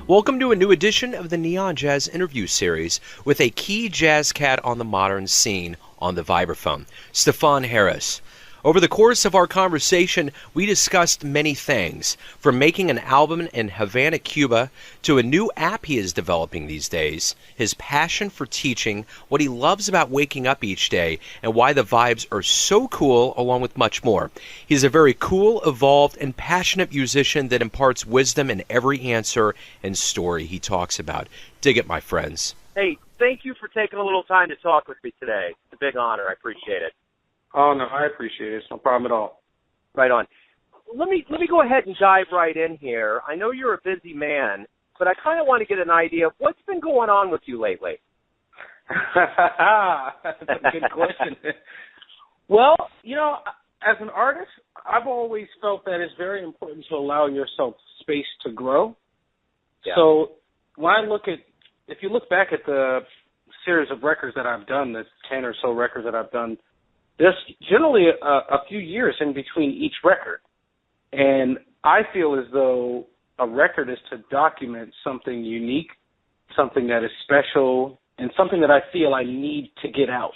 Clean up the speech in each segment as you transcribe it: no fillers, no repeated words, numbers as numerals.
Welcome to a new edition of the Neon Jazz interview series with a key jazz cat on the modern scene on the vibraphone, Stefon Harris. Over the course of our conversation, we discussed many things, from making an album in Havana, Cuba, to a new app he is developing these days, his passion for teaching, what he loves about waking up each day, and why the vibes are so cool, along with much more. He's a very cool, evolved, and passionate musician that imparts wisdom in every answer and story he talks about. Dig it, my friends. Hey, thank you for taking a little time to talk with me today. It's a big honor. I appreciate it. Oh, no, I appreciate it. It's no problem at all. Right on. Let me go ahead and dive right in here. I know you're a busy man, but I kind of want to get an idea of what's been going on with you lately. That's a good question. Well, you know, as an artist, I've always felt that it's very important to allow yourself space to grow. Yeah. So when I if you look back at the series of records that I've done, the 10 or so records that I've done, there's generally a few years in between each record. And I feel as though a record is to document something unique, something that is special, and something that I feel I need to get out.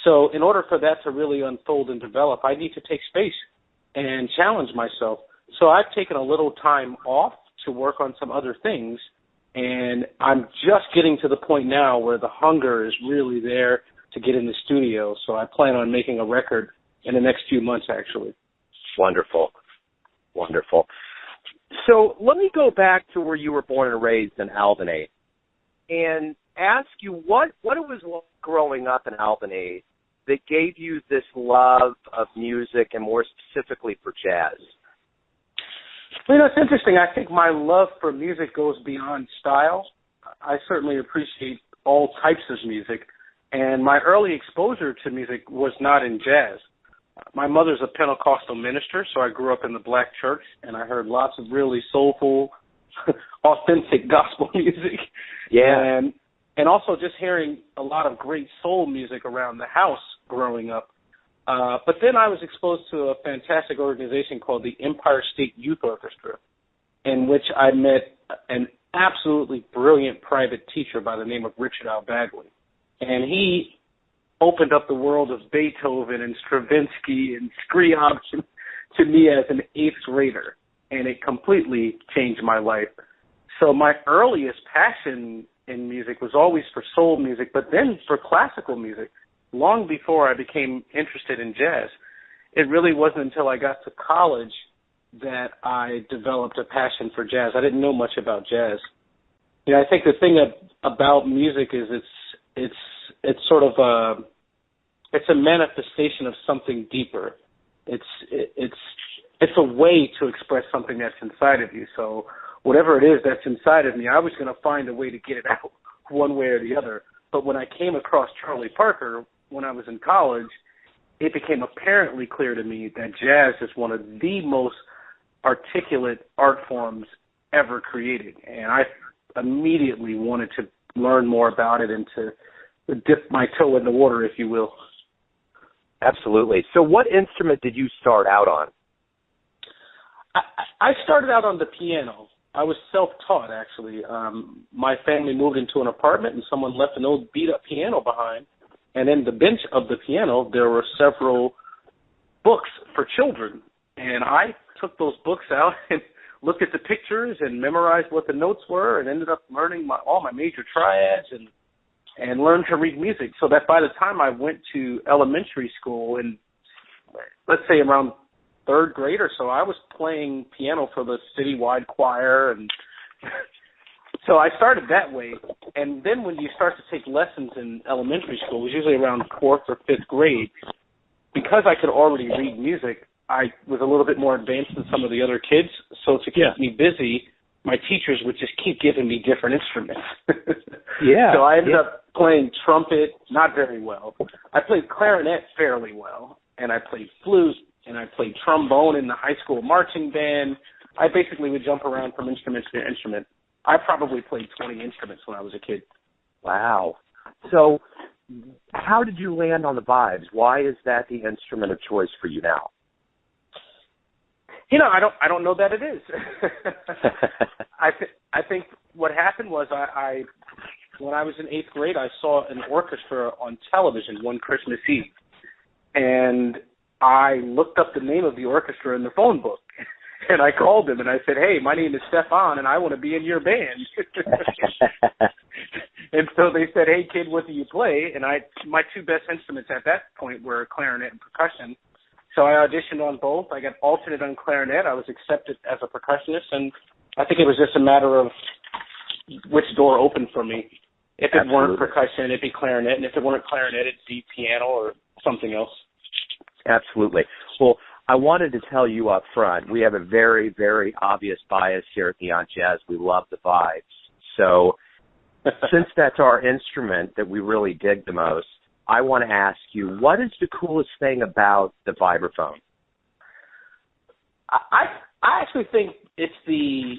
So in order for that to really unfold and develop, I need to take space and challenge myself. So I've taken a little time off to work on some other things, and I'm just getting to the point now where the hunger is really there to get in the studio. So I plan on making a record in the next few months, actually. Wonderful. Wonderful. So let me go back to where you were born and raised in Albany and ask you what it was like growing up in Albany that gave you this love of music and more specifically for jazz. You know, it's interesting. I think my love for music goes beyond style. I certainly appreciate all types of music. And my early exposure to music was not in jazz. My mother's a Pentecostal minister, so I grew up in the black church, and I heard lots of really soulful, authentic gospel music. Yeah. And also just hearing a lot of great soul music around the house growing up. But then I was exposed to a fantastic organization called the Empire State Youth Orchestra, in which I met an absolutely brilliant private teacher by the name of Richard Al Bagley. And he opened up the world of Beethoven and Stravinsky and Scriabin to me as an eighth grader, and it completely changed my life. So my earliest passion in music was always for soul music, but then for classical music. Long before I became interested in jazz, it really wasn't until I got to college that I developed a passion for jazz. I didn't know much about jazz. You know, I think the thing about music is it's sort of a manifestation of something deeper. It's a way to express something that's inside of you. So whatever it is that's inside of me, I was going to find a way to get it out one way or the other. But when I came across Charlie Parker when I was in college, it became apparently clear to me that jazz is one of the most articulate art forms ever created. And I immediately wanted to learn more about it and to dip my toe in the water, if you will. Absolutely. So what instrument did you start out on? I started out on the piano. I was self-taught, actually. My family moved into an apartment, and someone left an old beat-up piano behind. And in the bench of the piano, there were several books for children. And I took those books out and looked at the pictures and memorized what the notes were and ended up learning all my major triads and learned to read music, so that by the time I went to elementary school in, let's say, around third grade or so, I was playing piano for the citywide choir. And so I started that way. And then when you start to take lessons in elementary school, it was usually around fourth or fifth grade, because I could already read music, I was a little bit more advanced than some of the other kids. So to keep me busy, my teachers would just keep giving me different instruments. So I ended up playing trumpet, not very well. I played clarinet fairly well, and I played flute, and I played trombone in the high school marching band. I basically would jump around from instrument to instrument. I probably played 20 instruments when I was a kid. Wow. So how did you land on the vibes? Why is that the instrument of choice for you now? I don't know that it is. I think what happened was I when I was in 8th grade, I saw an orchestra on television one Christmas Eve, and I looked up the name of the orchestra in the phone book, and I called them and I said, "Hey, my name is Stefon, and I want to be in your band." And so they said, "Hey, kid, what do you play?" And my two best instruments at that point were clarinet and percussion. So I auditioned on both. I got alternate on clarinet. I was accepted as a percussionist, and I think it was just a matter of which door opened for me. If it weren't percussion, it'd be clarinet, and if it weren't clarinet, it'd be piano or something else. Absolutely. Well, I wanted to tell you up front, we have a very, very obvious bias here at Neon Jazz. We love the vibes. So since that's our instrument that we really dig the most, I want to ask you, what is the coolest thing about the vibraphone? I actually think it's the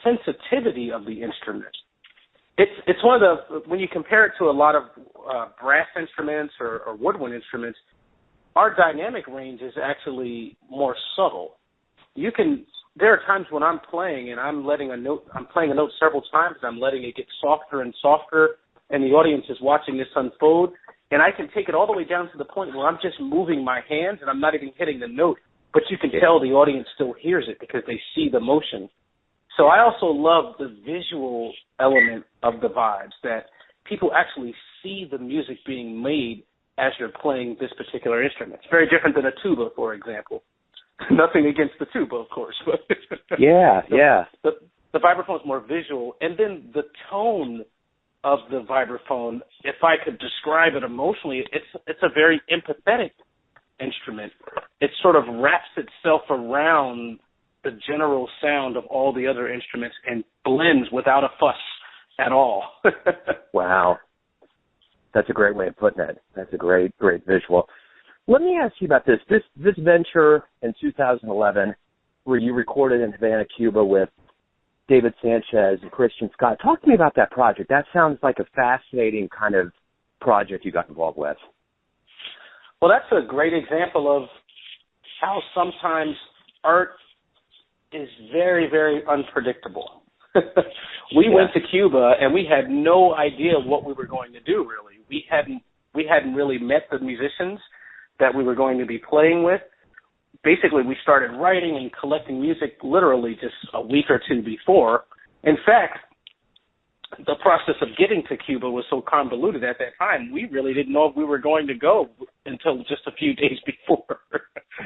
sensitivity of the instrument. It's one of the, when you compare it to a lot of brass instruments or woodwind instruments, our dynamic range is actually more subtle. There are times when I'm playing and I'm playing a note several times and I'm letting it get softer and softer, and the audience is watching this unfold, and I can take it all the way down to the point where I'm just moving my hands and I'm not even hitting the note, but you can tell the audience still hears it because they see the motion. So I also love the visual element of the vibes, that people actually see the music being made as you're playing this particular instrument. It's very different than a tuba, for example. Nothing against the tuba, of course. But yeah. The vibraphone is more visual. And then the tone of the vibraphone, if I could describe it emotionally, it's a very empathetic instrument. It sort of wraps itself around the general sound of all the other instruments and blends without a fuss at all. Wow. That's a great way of putting it. That's a great visual. Let me ask you about this. This venture in 2011 where you recorded in Havana, Cuba with David Sanchez and Christian Scott. Talk to me about that project. That sounds like a fascinating kind of project you got involved with. Well, that's a great example of how sometimes art is very, very unpredictable. We went to Cuba and we had no idea what we were going to do, really. We hadn't really met the musicians that we were going to be playing with. Basically, we started writing and collecting music literally just a week or two before. In fact, the process of getting to Cuba was so convoluted at that time, we really didn't know if we were going to go until just a few days before.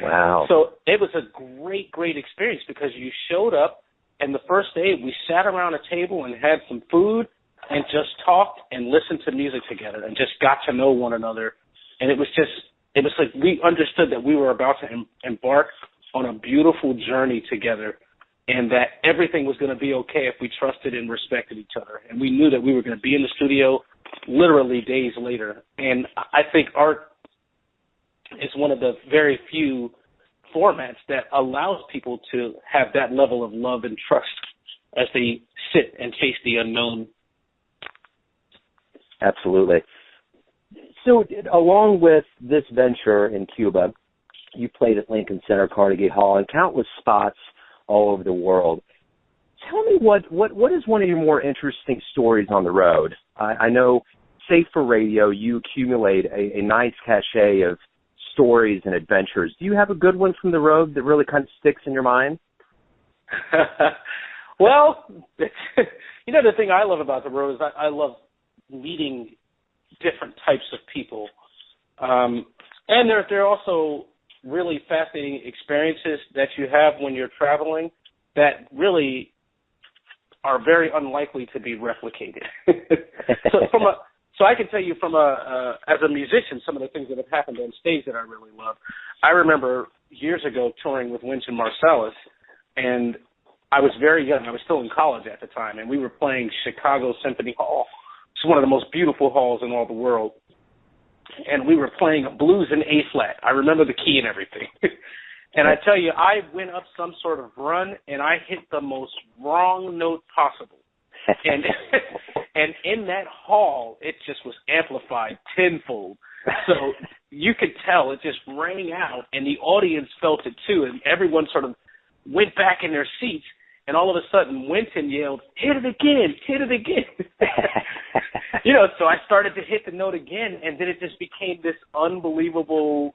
Wow. So it was a great, great experience because you showed up, and the first day we sat around a table and had some food and just talked and listened to music together and just got to know one another. And it was like we understood that we were about to embark on a beautiful journey together, and that everything was going to be okay if we trusted and respected each other. And we knew that we were going to be in the studio literally days later. And I think art is one of the very few formats that allows people to have that level of love and trust as they sit and face the unknown. Absolutely. So along with this venture in Cuba, you played at Lincoln Center, Carnegie Hall, and countless spots all over the world. Tell me what is one of your more interesting stories on the road? I know, say for radio, you accumulate a nice cachet of stories and adventures. Do you have a good one from the road that really kind of sticks in your mind? Well, the thing I love about the road is I love meeting different types of people. And there are also really fascinating experiences that you have when you're traveling that really are very unlikely to be replicated. So I can tell you as a musician, some of the things that have happened on stage that I really love. I remember years ago touring with Wynton Marsalis, and I was very young. I was still in college at the time, and we were playing Chicago Symphony Hall. It's one of the most beautiful halls in all the world. And we were playing a blues in A-flat. I remember the key and everything. And I tell you, I went up some sort of run, and I hit the most wrong note possible. And in that hall, it just was amplified tenfold. So you could tell it just rang out, and the audience felt it too. And everyone sort of went back in their seats, and all of a sudden Wynton yelled, "Hit it again, hit it again." So I started to hit the note again, and then it just became this unbelievable,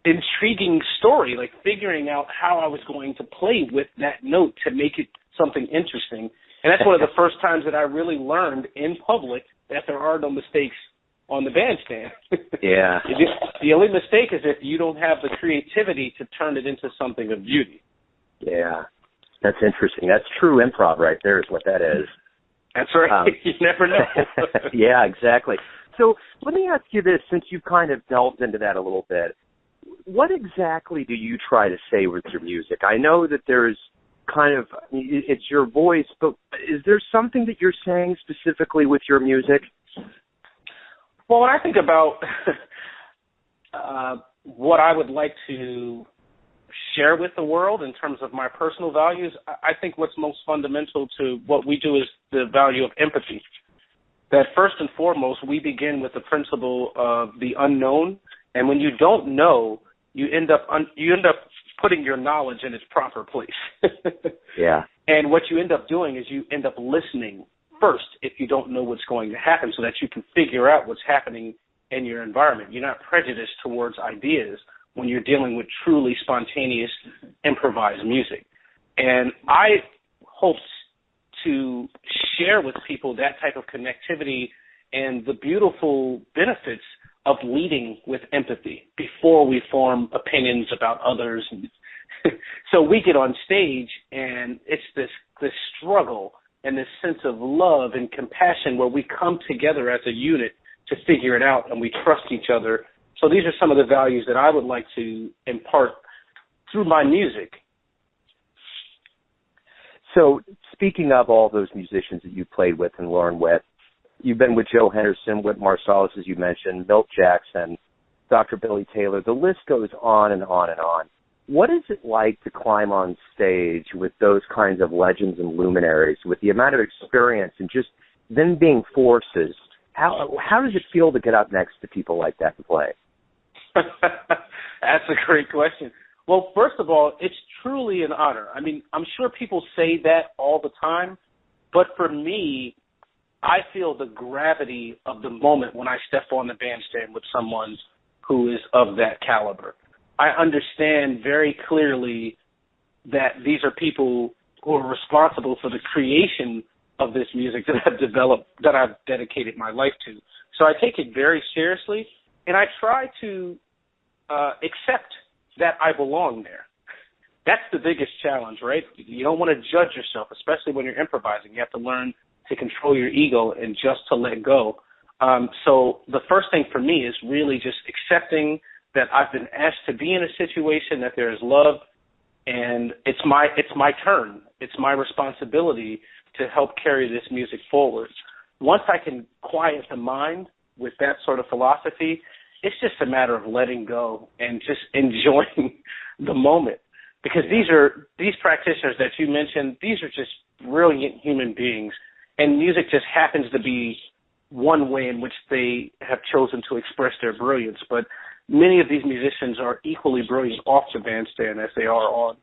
intriguing story, like figuring out how I was going to play with that note to make it something interesting. And that's one of the first times that I really learned in public that there are no mistakes on the bandstand. Yeah. The only mistake is if you don't have the creativity to turn it into something of beauty. Yeah. That's interesting. That's true improv right there is what that is. That's right. You never know. Yeah, exactly. So let me ask you this, since you've kind of delved into that a little bit. What exactly do you try to say with your music? I know that there's kind of, it's your voice, but is there something that you're saying specifically with your music? Well, when I think about what I would like to share with the world in terms of my personal values, I think what's most fundamental to what we do is the value of empathy. That first and foremost, we begin with the principle of the unknown, and when you don't know, you end up putting your knowledge in its proper place. Yeah. And what you end up doing is you end up listening first if you don't know what's going to happen, so that you can figure out what's happening in your environment. You're not prejudiced towards ideas when you're dealing with truly spontaneous, improvised music. And I hope to share with people that type of connectivity and the beautiful benefits of leading with empathy before we form opinions about others. So we get on stage, and it's this struggle and this sense of love and compassion where we come together as a unit to figure it out, and we trust each other. So these are some of the values that I would like to impart through my music. So speaking of all those musicians that you played with and learned with, you've been with Joe Henderson, Whit Marsalis, as you mentioned, Milt Jackson, Dr. Billy Taylor. The list goes on and on and on. What is it like to climb on stage with those kinds of legends and luminaries, with the amount of experience and just them being forces? How does it feel to get up next to people like that and play? That's a great question. Well, first of all, it's truly an honor. I mean, I'm sure people say that all the time, but for me, I feel the gravity of the moment when I step on the bandstand with someone who is of that caliber. I understand very clearly that these are people who are responsible for the creation of this music that I've developed, that I've dedicated my life to. So I take it very seriously, and I try to accept that I belong there. That's the biggest challenge, right? You don't want to judge yourself, especially when you're improvising. You have to learn to control your ego and just to let go. So the first thing for me is really just accepting that I've been asked to be in a situation, that there is love, and it's my turn. It's my responsibility to help carry this music forward. Once I can quiet the mind with that sort of philosophy, it's just a matter of letting go and just enjoying the moment. Because these practitioners that you mentioned, these are just brilliant human beings, and music just happens to be one way in which they have chosen to express their brilliance. But many of these musicians are equally brilliant off the bandstand as they are on.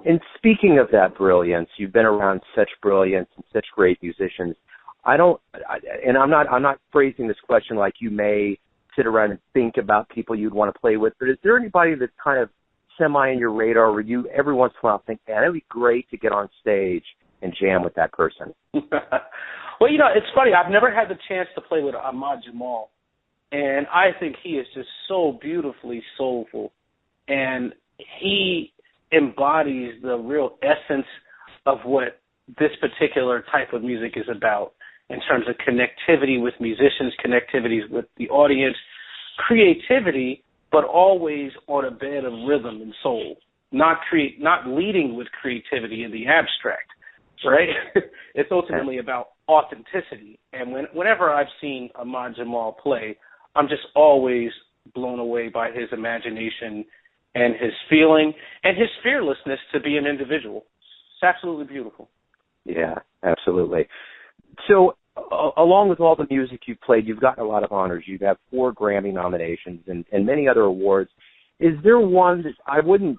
And speaking of that brilliance, you've been around such brilliance and such great musicians. I'm not phrasing this question like you may sit around and think about people you'd want to play with, but is there anybody that's kind of semi on your radar where you every once in a while think, man, it'd be great to get on stage and jam with that person? Well, it's funny. I've never had the chance to play with Ahmad Jamal, and I think he is just so beautifully soulful, and he embodies the real essence of what this particular type of music is about in terms of connectivity with musicians, connectivity with the audience, creativity, but always on a bed of rhythm and soul, not leading with creativity in the abstract, right? It's ultimately about authenticity. And whenever I've seen Ahmad Jamal play, I'm just always blown away by his imagination and his feeling and his fearlessness to be an individual. It's absolutely beautiful. Yeah, absolutely. So along with all the music you've played, you've gotten a lot of honors. You've had 4 Grammy nominations and many other awards. Is there one that I wouldn't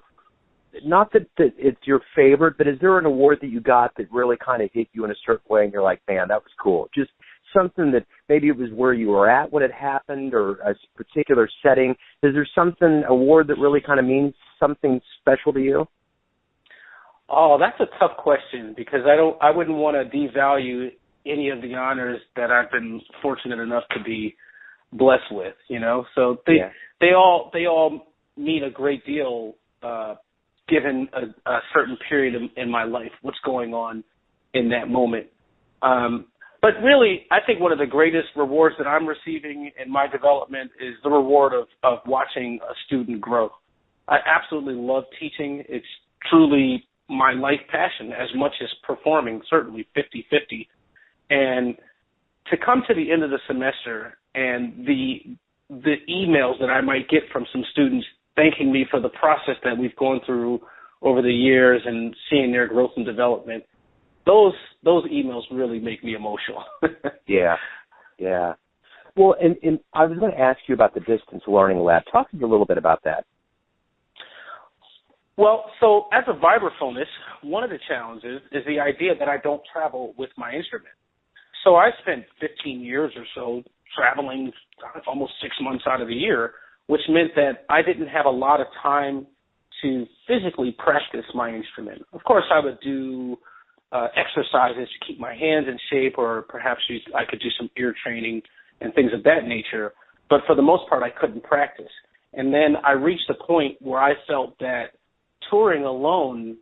not that it's your favorite, but is there an award that you got that really kind of hit you in a certain way and you're like, man, that was cool? Just something that maybe it was where you were at when it happened or a particular setting. Is there something, award that really kind of means something special to you? Oh, that's a tough question because I wouldn't want to devalue any of the honors that I've been fortunate enough to be blessed with, you know. So they all mean a great deal given a certain period in my life, what's going on in that moment. But really, I think one of the greatest rewards that I'm receiving in my development is the reward of watching a student grow. I absolutely love teaching. It's truly my life passion as much as performing, certainly 50-50. And to come to the end of the semester and the emails that I might get from some students thanking me for the process that we've gone through over the years and seeing their growth and development, those emails really make me emotional. Yeah. Well, and I was going to ask you about the distance learning lab. Talk to me a little bit about that. Well, so as a vibraphonist, one of the challenges is the idea that I don't travel with my instrument. So I spent 15 years or so traveling almost 6 months out of the year, which meant that I didn't have a lot of time to physically practice my instrument. Of course, I would do exercises to keep my hands in shape, or perhaps I could do some ear training and things of that nature. But for the most part, I couldn't practice. And then I reached a point where I felt that touring alone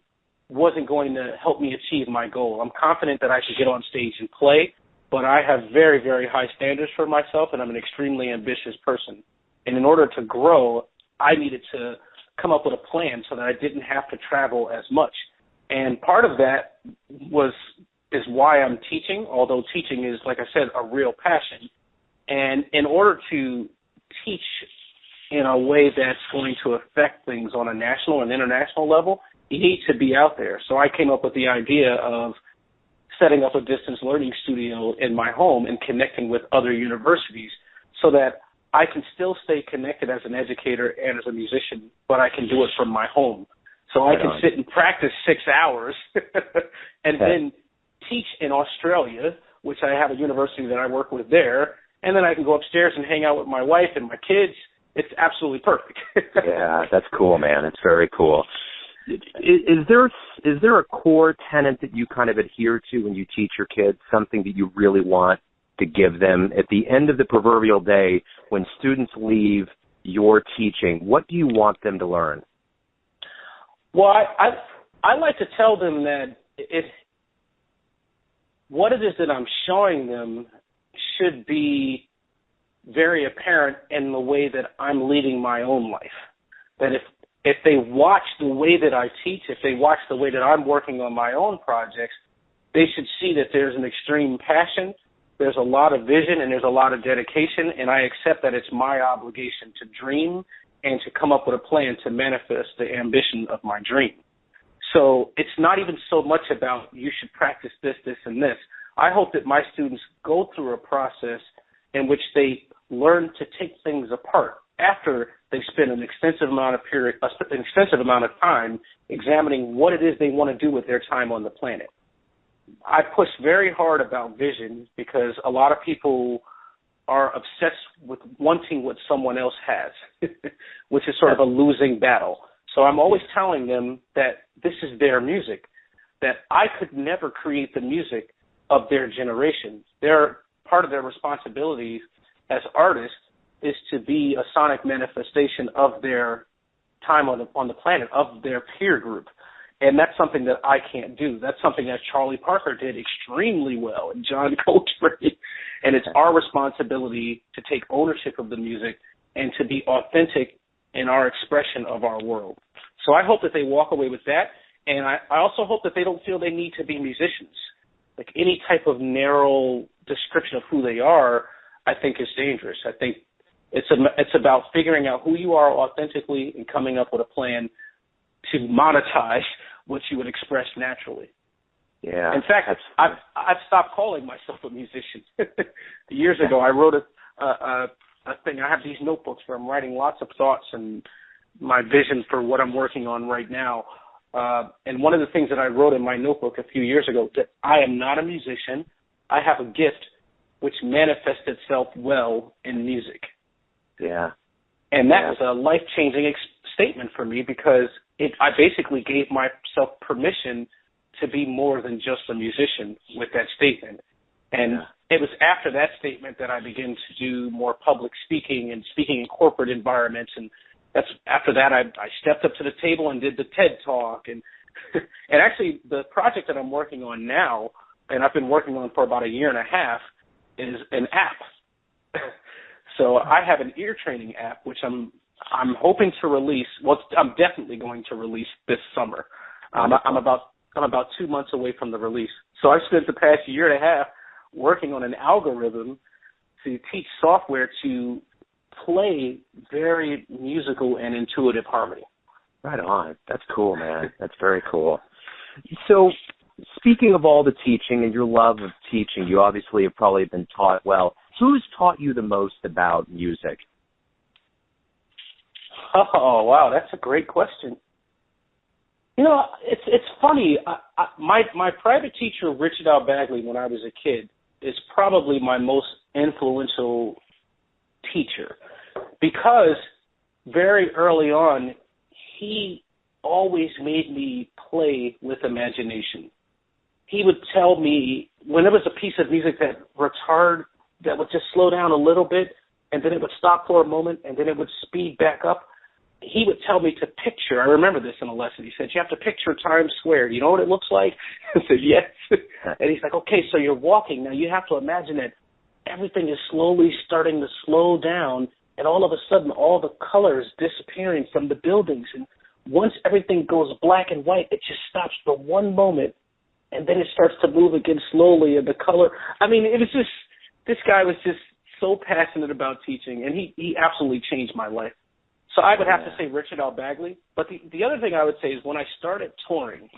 wasn't going to help me achieve my goal. I'm confident that I could get on stage and play, but I have very, very high standards for myself, and I'm an extremely ambitious person. And in order to grow, I needed to come up with a plan so that I didn't have to travel as much. And part of that is why I'm teaching, although teaching is, like I said, a real passion. And in order to teach in a way that's going to affect things on a national and international level, you need to be out there. So I came up with the idea of setting up a distance learning studio in my home and connecting with other universities so that I can still stay connected as an educator and as a musician, but I can do it from my home. So I can sit and practice 6 hours and then teach in Australia, which I have a university that I work with there, and then I can go upstairs and hang out with my wife and my kids. It's absolutely perfect. Yeah, that's cool, man. It's very cool. Is there a core tenet that you kind of adhere to when you teach your kids, something that you really want to give them at the end of the proverbial day when students leave your teaching? What do you want them to learn? Well, I like to tell them that what it is that I'm showing them should be very apparent in the way that I'm leading my own life. That if they watch the way that I teach, if they watch the way that I'm working on my own projects, they should see that there's an extreme passion, there's a lot of vision, and there's a lot of dedication, and I accept that it's my obligation to dream and to come up with a plan to manifest the ambition of my dream. So it's not even so much about you should practice this, this, and this. I hope that my students go through a process in which they learn to take things apart after they spend an extensive amount of time examining what it is they want to do with their time on the planet. I push very hard about vision because a lot of people are obsessed with wanting what someone else has, which is sort of a losing battle. So I'm always telling them that this is their music, that I could never create the music of their generation. Part of their responsibilities as artists is to be a sonic manifestation of their time on the planet, of their peer group. And that's something that I can't do. That's something that Charlie Parker did extremely well, and John Coltrane. And it's our responsibility to take ownership of the music and to be authentic in our expression of our world. So I hope that they walk away with that. And I also hope that they don't feel they need to be musicians. Like any type of narrow description of who they are, I think is dangerous. I think it's about figuring out who you are authentically and coming up with a plan to monetize what you would express naturally. Yeah. In fact, I've stopped calling myself a musician. Years ago, I wrote a thing. I have these notebooks where I'm writing lots of thoughts and my vision for what I'm working on right now. And one of the things that I wrote in my notebook a few years ago, that I am not a musician. I have a gift which manifests itself well in music. Yeah. And that was a life-changing statement for me, because I basically gave myself permission to be more than just a musician with that statement. And it was after that statement that I began to do more public speaking and speaking in corporate environments. And after that I stepped up to the table and did the TED Talk. And and actually the project that I'm working on now, and I've been working on for about a year and a half, is an app. So I have an ear training app, which I'm hoping to release. Well, I'm definitely going to release this summer. I'm about 2 months away from the release. So I spent the past year and a half working on an algorithm to teach software to play very musical and intuitive harmony. Right on. That's cool, man. That's very cool. So speaking of all the teaching and your love of teaching, you obviously have probably been taught well. Who's taught you the most about music? Oh, wow, that's a great question. You know, it's funny. My private teacher, Richard L. Bagley, when I was a kid, is probably my most influential teacher, because very early on, he always made me play with imagination. He would tell me when there was a piece of music that would just slow down a little bit, and then it would stop for a moment, and then it would speed back up. He would tell me to picture. I remember this in a lesson. He said, you have to picture Times Square. You know what it looks like? I said, yes. And he's like, okay, so you're walking. Now you have to imagine that everything is slowly starting to slow down, and all of a sudden all the colors disappearing from the buildings. And once everything goes black and white, it just stops for one moment, and then it starts to move again slowly, and the color. I mean, it was just, this guy was just so passionate about teaching, and he absolutely changed my life. So I would have to say Richard L. Bagley. But the other thing I would say is when I started touring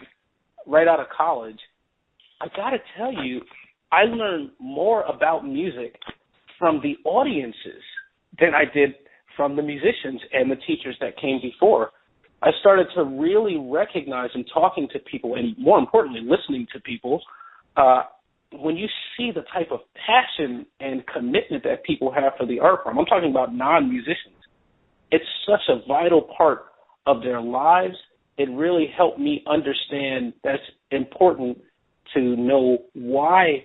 right out of college, I got to tell you, I learned more about music from the audiences than I did from the musicians and the teachers that came before. I started to really recognize in talking to people, and more importantly, listening to people, when you see the type of passion and commitment that people have for the art form. I'm talking about non-musicians. It's such a vital part of their lives. It really helped me understand that it's important to know why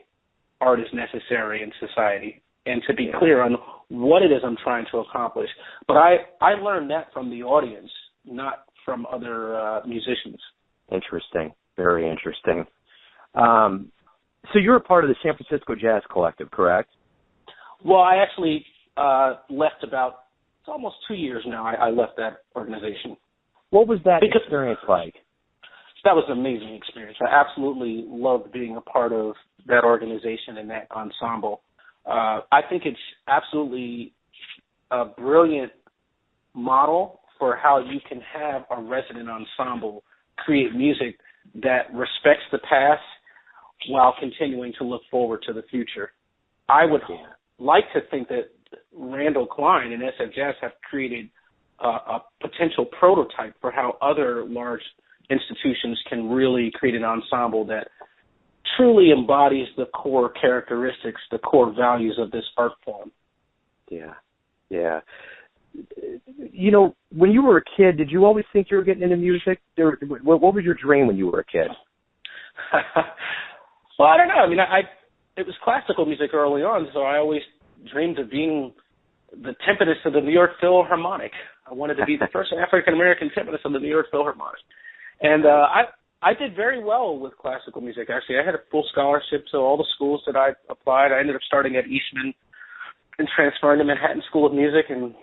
art is necessary in society and to be clear on what it is I'm trying to accomplish. But I learned that from the audience, not from other musicians. Interesting. Very interesting. So you're a part of the San Francisco Jazz Collective, correct? Well, I actually left it's almost 2 years now I left that organization. What was that experience like? That was an amazing experience. I absolutely loved being a part of that organization and that ensemble. I think it's absolutely a brilliant model for how you can have a resident ensemble create music that respects the past while continuing to look forward to the future. I would like to think that Randall Klein and SF Jazz have created a potential prototype for how other large institutions can really create an ensemble that truly embodies the core characteristics, the core values of this art form. Yeah, yeah. You know, when you were a kid, did you always think you were getting into music? What was your dream when you were a kid? Well, I don't know. I mean, it was classical music early on, so I always dreamed of being the timpanist of the New York Philharmonic. I wanted to be the first African-American timpanist of the New York Philharmonic. And I did very well with classical music, actually. I had a full scholarship to all the schools that I applied. I ended up starting at Eastman and transferring to Manhattan School of Music, and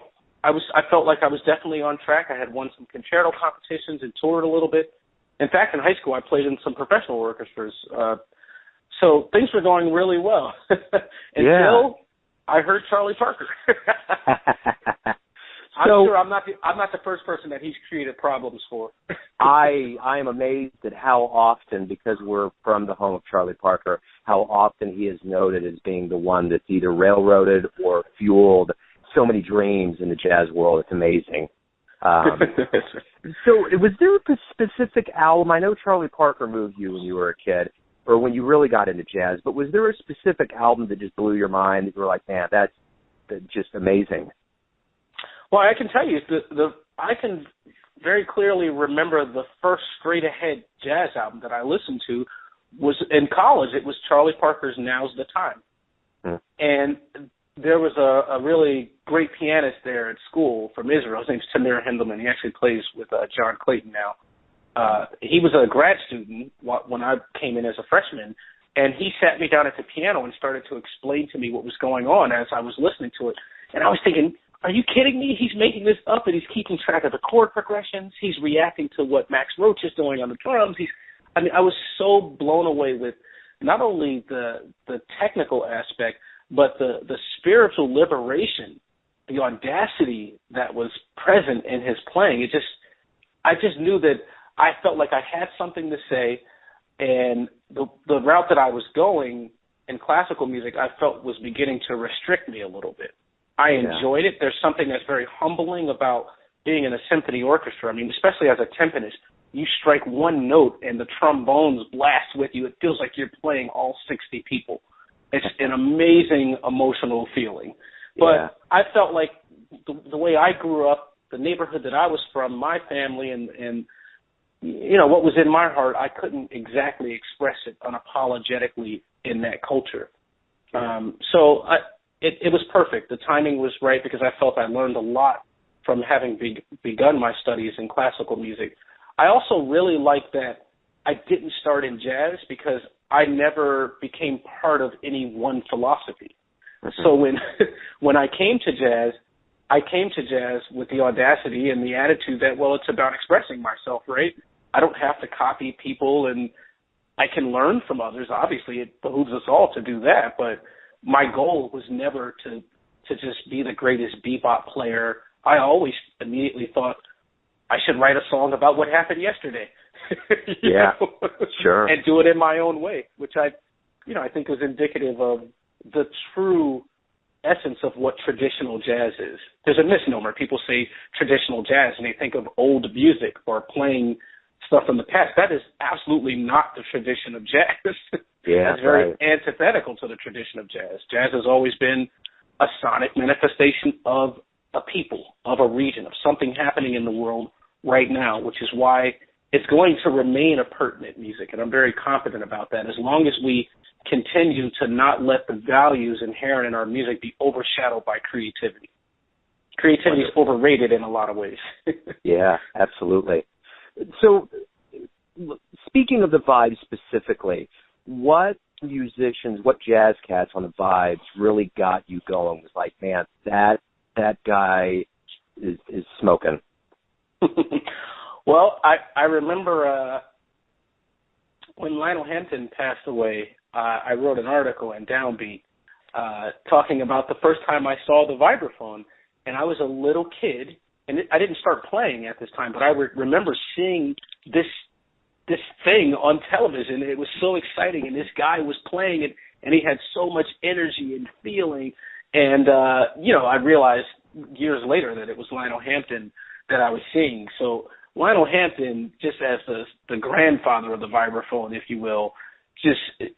I felt like I was definitely on track. I had won some concerto competitions and toured a little bit. In fact, in high school, I played in some professional orchestras. So things were going really well until I heard Charlie Parker. I'm sure I'm not the first person that he's created problems for. I am amazed at how often, because we're from the home of Charlie Parker, how often he is noted as being the one that's either railroaded or fueled so many dreams in the jazz world. It's amazing. So was there a specific album? I know Charlie Parker moved you when you were a kid, or when you really got into jazz, but was there a specific album that just blew your mind that you were like, man, that's just amazing? Well, I can tell you, I can very clearly remember the first straight-ahead jazz album that I listened to was in college. It was Charlie Parker's Now's the Time. And there was a really great pianist there at school from Israel. His name's Tamir Hendelman. He actually plays with John Clayton now. He was a grad student when I came in as a freshman, and he sat me down at the piano and started to explain to me what was going on as I was listening to it. And I was thinking, are you kidding me? He's making this up, and he's keeping track of the chord progressions. He's reacting to what Max Roach is doing on the drums. I was so blown away with not only the technical aspect, but the spiritual liberation, the audacity that was present in his playing. I just knew that I felt like I had something to say, and the route that I was going in classical music, I felt was beginning to restrict me a little bit. I enjoyed it. There's something that's very humbling about being in a symphony orchestra. I mean, especially as a timpanist, you strike one note and the trombones blast with you. It feels like you're playing all 60 people. It's an amazing emotional feeling. But I felt like the way I grew up, the neighborhood that I was from, my family, and you know, what was in my heart, I couldn't exactly express it unapologetically in that culture. So it was perfect. The timing was right because I felt I learned a lot from having begun my studies in classical music. I also really like that I didn't start in jazz because I never became part of any one philosophy. So when I came to jazz with the audacity and the attitude that, well, it's about expressing myself, right? I don't have to copy people, and I can learn from others. Obviously, it behooves us all to do that, but my goal was never to just be the greatest bebop player. I always immediately thought I should write a song about what happened yesterday. Sure. And do it in my own way, which I think was indicative of the true essence of what traditional jazz is. There's a misnomer. People say traditional jazz, and they think of old music or playing stuff from the past. That is absolutely not the tradition of jazz. That's very antithetical to the tradition of jazz. Jazz has always been a sonic manifestation of a people, of a region, of something happening in the world right now, which is why it's going to remain a pertinent music, and I'm very confident about that, as long as we continue to not let the values inherent in our music be overshadowed by creativity. Creativity is overrated in a lot of ways. Yeah, absolutely. So, speaking of the Vibes specifically, what musicians, what jazz cats on the Vibes really got you going? Was like, man, that guy is smoking. Well, I remember when Lionel Hampton passed away, I wrote an article in Downbeat talking about the first time I saw the vibraphone, and I was a little kid, and I didn't start playing at this time, but I remember seeing this thing on television. It was so exciting, and this guy was playing it, and he had so much energy and feeling, and I realized years later that it was Lionel Hampton that I was seeing. So Lionel Hampton, just as the grandfather of the vibraphone, if you will, just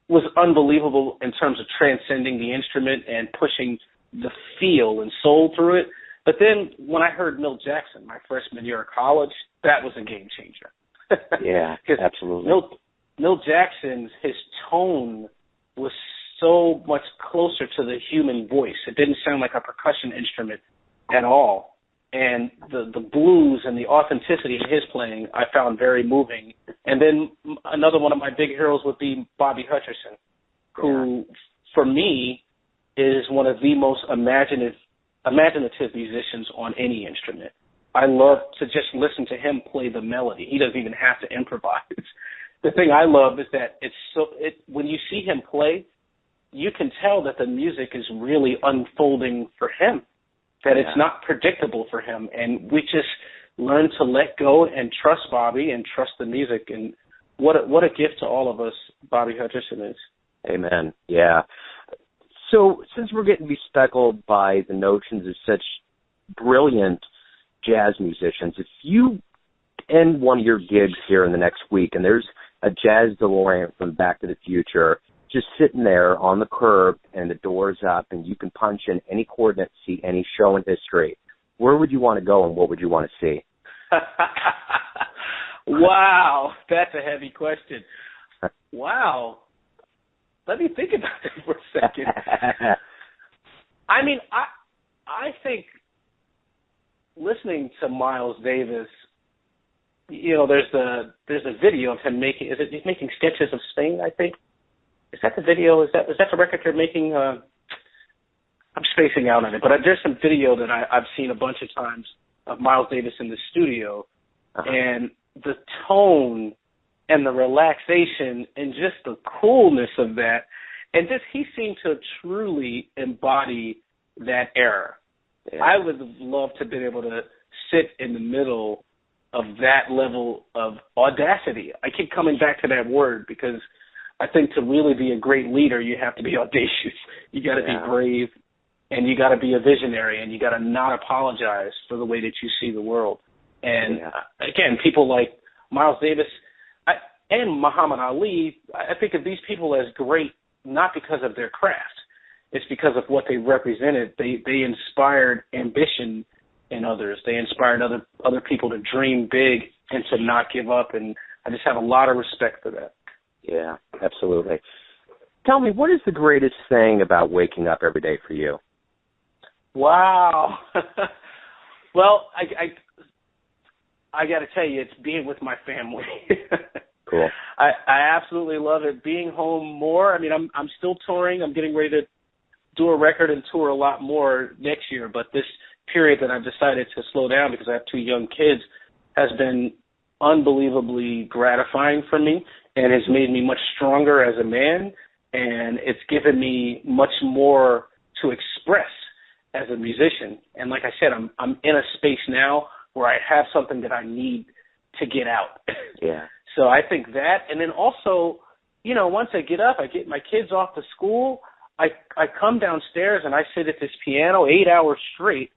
was unbelievable in terms of transcending the instrument and pushing the feel and soul through it. But then when I heard Milt Jackson, my freshman year of college, that was a game changer. Yeah, absolutely. Milt Jackson's, his tone was so much closer to the human voice. It didn't sound like a percussion instrument at all. And the blues and the authenticity in his playing I found very moving. And then another one of my big heroes would be Bobby Hutcherson, who, for me, is one of the most imaginative musicians on any instrument. I love to just listen to him play the melody. He doesn't even have to improvise. The thing I love is that when you see him play, you can tell that the music is really unfolding for him, that it's not predictable for him. And we just learn to let go and trust Bobby and trust the music. And what a gift to all of us Bobby Hutcherson is. Amen. Yeah. So since we're getting bespeckled by the notions of such brilliant jazz musicians, if you end one of your gigs here in the next week and there's a jazz DeLorean from Back to the Future just sitting there on the curb and the door's up and you can punch in any coordinate, see any show in history, where would you want to go and what would you want to see? Wow, that's a heavy question. Wow. Let me think about that for a second. I mean, I think listening to Miles Davis, you know, there's a video of him making, he's making sketches of Spain, I think. Is that the video? Is that the record they're making? I'm spacing out on it, but there's some video that I've seen a bunch of times of Miles Davis in the studio, and the tone and the relaxation and just the coolness of that, and just he seemed to truly embody that era. Yeah. I would love to be able to sit in the middle of that level of audacity. I keep coming back to that word because I think to really be a great leader, you have to be audacious. You got to be brave, and you got to be a visionary, and you got to not apologize for the way that you see the world. And again, people like Miles Davis and Muhammad Ali, I think of these people as great not because of their craft. It's because of what they represented. They inspired ambition in others. They inspired other people to dream big and to not give up. And I just have a lot of respect for that. Yeah, absolutely. Tell me, what is the greatest thing about waking up every day for you? Wow. Well, I got to tell you, it's being with my family. Cool. I absolutely love it. Being home more. I mean, I'm still touring. I'm getting ready to do a record and tour a lot more next year. But this period that I've decided to slow down because I have two young kids has been unbelievably gratifying for me and has made me much stronger as a man. And it's given me much more to express as a musician. And like I said, I'm in a space now where I have something that I need to get out. Yeah. So I think that, and then also, you know, once I get up, I get my kids off to school, I come downstairs and I sit at this piano 8 hours straight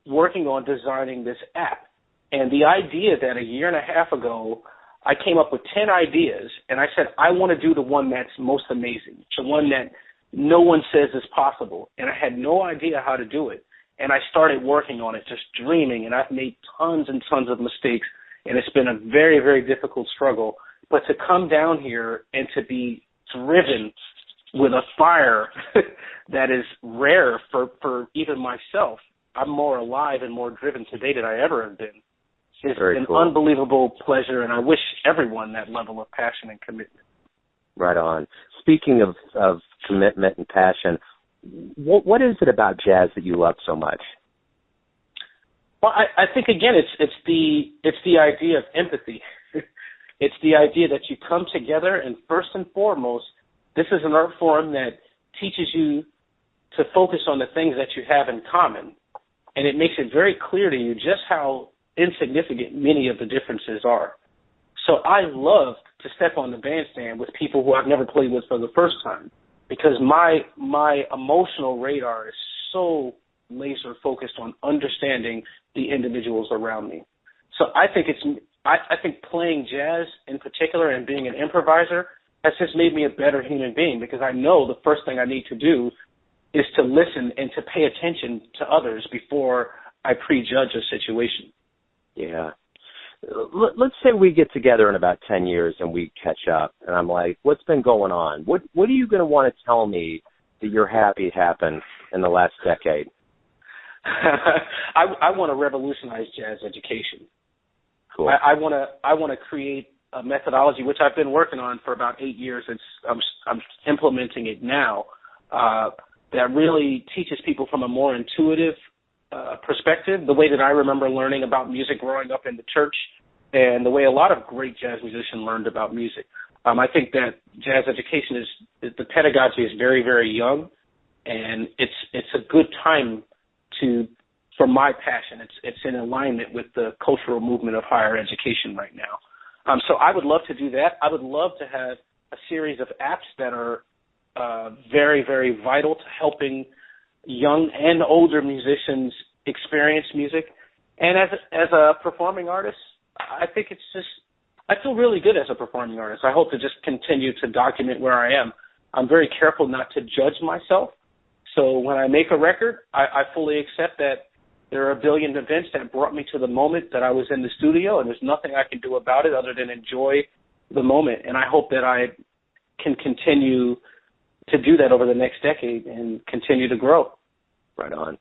working on designing this app. And the idea that a year and a half ago, I came up with 10 ideas, and I said, I want to do the one that's most amazing, the one that no one says is possible. And I had no idea how to do it. And I started working on it, just dreaming, and I've made tons and tons of mistakes, and it's been a very, very difficult struggle. But to come down here and to be driven with a fire that is rare for even myself, I'm more alive and more driven today than I ever have been. It's an unbelievable pleasure, and I wish everyone that level of passion and commitment. Right on. Speaking of commitment and passion, what is it about jazz that you love so much? Well, I think again, it's the idea of empathy. It's the idea that you come together, and first and foremost, this is an art form that teaches you to focus on the things that you have in common, and it makes it very clear to you just how insignificant many of the differences are. So I love to step on the bandstand with people who I've never played with for the first time, because my emotional radar is so laser focused on understanding the individuals around me. So I think playing jazz in particular and being an improviser has just made me a better human being, because I know the first thing I need to do is to listen and to pay attention to others before I prejudge a situation. Yeah. Let's say we get together in about 10 years and we catch up, and I'm like, what's been going on? What are you going to want to tell me that you're happy happened in the last decade? I want to revolutionize jazz education. Cool. I want to create a methodology, which I've been working on for about 8 years. I'm implementing it now, that really teaches people from a more intuitive perspective, the way that I remember learning about music growing up in the church, and the way a lot of great jazz musicians learned about music. I think that jazz education the pedagogy is very, very young, and it's a good time for my passion. It's in alignment with the cultural movement of higher education right now. So I would love to do that. I would love to have a series of apps that are very, very vital to helping young and older musicians experience music. And as a performing artist, I think it's just, I feel really good as a performing artist. I hope to just continue to document where I am. I'm very careful not to judge myself. So when I make a record, I fully accept that there are a billion events that brought me to the moment that I was in the studio, and there's nothing I can do about it other than enjoy the moment. And I hope that I can continue to do that over the next decade and continue to grow. Right on.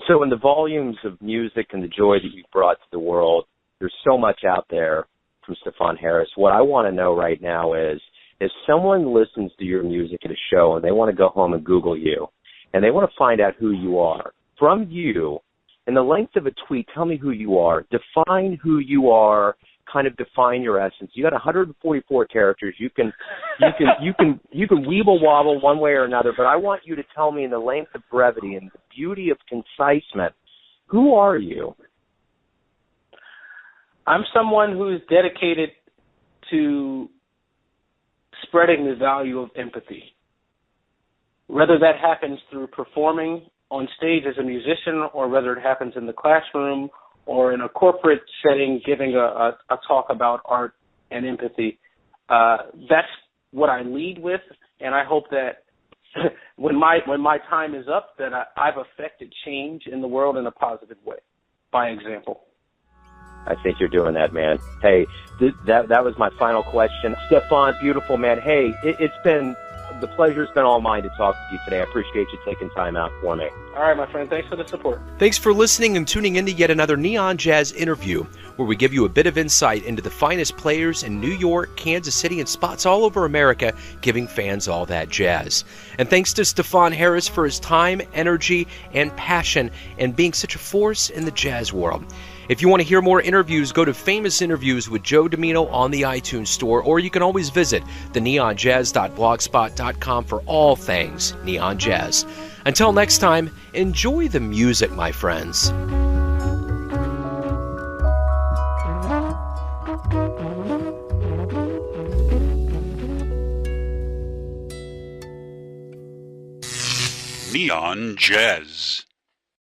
So in the volumes of music and the joy that you've brought to the world, there's so much out there from Stefon Harris. What I want to know right now is, if someone listens to your music at a show and they want to go home and Google you, and they want to find out who you are, from you, in the length of a tweet, tell me who you are. Define who you are. Kind of define your essence. You got 144 characters. You can weeble wobble one way or another, but I want you to tell me in the length of brevity and the beauty of concisement, who are you? I'm someone who is dedicated to spreading the value of empathy. Whether that happens through performing on stage as a musician, or whether it happens in the classroom or in a corporate setting giving a talk about art and empathy. That's what I lead with, and I hope that when my time is up, that I've affected change in the world in a positive way, by example. I think you're doing that, man. Hey, that was my final question. Stefon, beautiful, man. Hey, the pleasure's been all mine to talk to you today. I appreciate you taking time out for me. All right, my friend. Thanks for the support. Thanks for listening and tuning in to yet another Neon Jazz interview, where we give you a bit of insight into the finest players in New York, Kansas City, and spots all over America, giving fans all that jazz. And thanks to Stefon Harris for his time, energy, and passion, and being such a force in the jazz world. If you want to hear more interviews, go to Famous Interviews with Joe Domino on the iTunes Store, or you can always visit theneonjazz.blogspot.com for all things Neon Jazz. Until next time, enjoy the music, my friends. Neon Jazz.